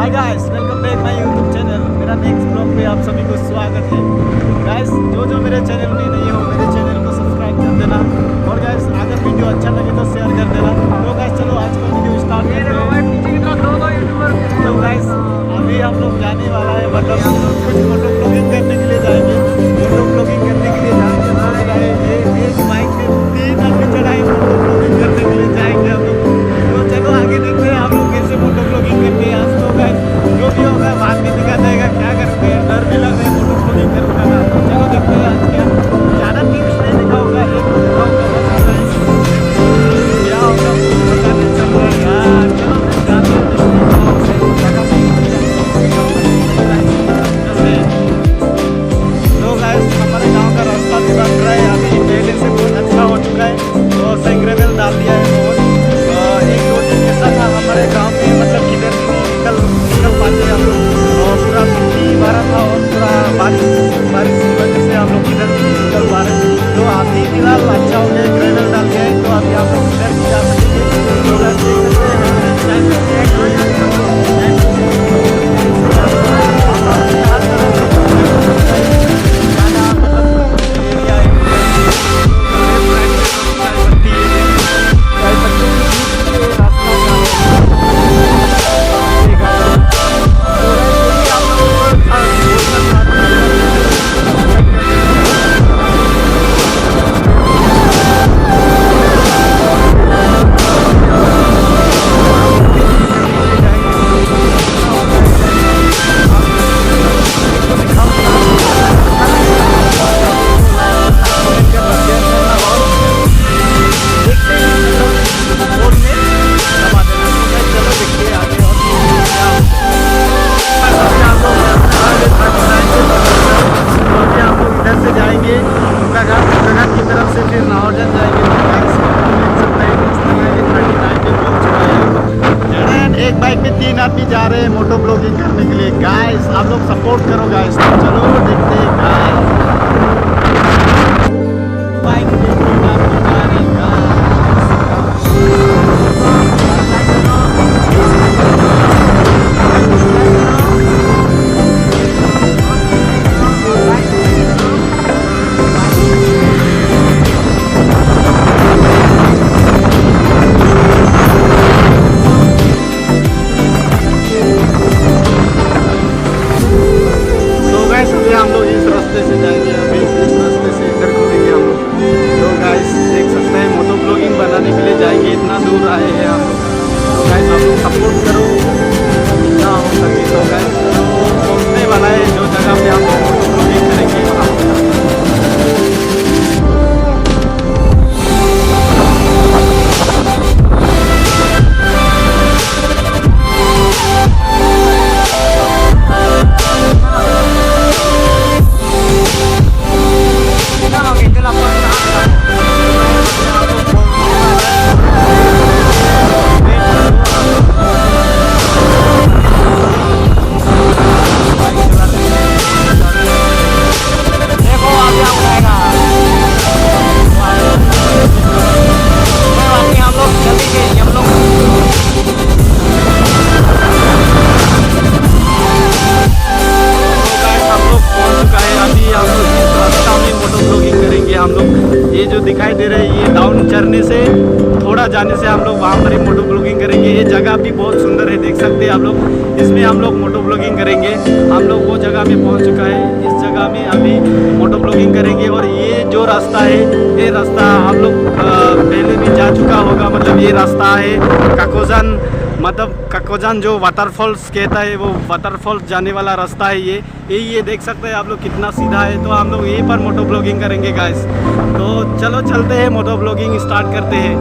Hi guys, welcome back my YouTube channel. मेरा next blog पे आप सभी को स्वागत है। गाइस, जो मेरे चैनल में नहीं हो मेरे चैनल को सब्सक्राइब कर देना और गाइस अगर वीडियो अच्छा लगे तो शेयर कर देना। तो गाइस चलो आज का वीडियो स्टार्ट करते हैं। तो गाइस अभी हम लोग जाने वाला है, मतलब कुछ फोटो ब्लॉगिंग करने के लिए जाएंगे। फोटो ब्लॉगिंग करने के लिए जाएंगे, सोच रहे हैं एक बाइक में 3 आदमी चढ़ाए फोटो ब्लॉगिंग करने के लिए जाएंगे हम लोग। तो चलो आगे देखते हैं हम लोग कैसे फोटो ब्लॉगिंग करते हैं। आज तो गाइस जो भी होगा बाद में दिखा जाएगा, क्या करते हैं। डर भी लग रहा है फोटो ब्लॉगिंग करने का। तो चलो देखते हैं आज क्या ज़्यादा टिप्स नहीं दिखाऊंगा, एक को दिखाऊंगा बस। क्या होगा कुछ पता नहीं चल रहा है यार। चलो जाते हैं, तो गाइस हमारे गांव का रास्ता भी बन रहा है, अभी पहले से बहुत अच्छा हो चुका है। तो सेंग्रेवेल डाल दिया है बहुत। एक दो दिन ऐसा था हमारे गांव में, मतलब किधर भी नहीं निकल पाते हम लोग। और पूरा मिट्टी भरा था और पूरा बारिश की वजह से हम लोग किधर भी नहीं निकल पा रहे। तो अभी फिलहाल अच्छा हो गया, ग्रेवल डाल दिया है, तो अभी हम लोग किधर भी जा सकेंगे। तो देख सकते हैं एक बाइक में 3 आदमी जा रहे हैं मोटो ब्लॉगिंग करने के लिए। गाइस आप लोग सपोर्ट करो गाइस। तो चलो देखते हैं गाइस। बाइक में 3 आदमी जा रहे हैं गाइस। हम लोग इस रास्ते से जाएंगे, अभी इस रास्ते से इधर घूमेंगे हम लोग। तो गाइस देख सकते हैं मोटो ब्लॉगिंग बनाने के लिए जाएंगे, इतना दूर आए हैं हम लोग। तो गाइस आप लोग सपोर्ट करो जितना हो सके। तो गाइस पहुँचने वाला है जो जगह पे हम लोग मोटो ब्लॉगिंग करेंगे वहाँ पर। हम लोग ये जो दिखाई दे रहा है, ये डाउन चढ़ने से थोड़ा जाने से हम लोग वहाँ पर ही मोटो ब्लॉगिंग करेंगे। ये जगह भी बहुत सुंदर है, देख सकते हैं आप लोग। इसमें हम लोग मोटो ब्लॉगिंग करेंगे। हम लोग वो जगह में पहुँच चुका है, इस जगह में अभी मोटो ब्लॉगिंग करेंगे। और ये जो रास्ता है, ये रास्ता हम लोग पहले भी जा चुका होगा। मतलब ये रास्ता है काकोजान, मतलब काकोजान जो वाटरफॉल्स कहता है, वो वाटरफॉल्स जाने वाला रास्ता है ये देख सकते हैं आप लोग कितना सीधा है। तो हम लोग यहीं पर मोटो ब्लॉगिंग करेंगे गाइस। तो चलो चलते हैं, मोटो ब्लॉगिंग स्टार्ट करते हैं।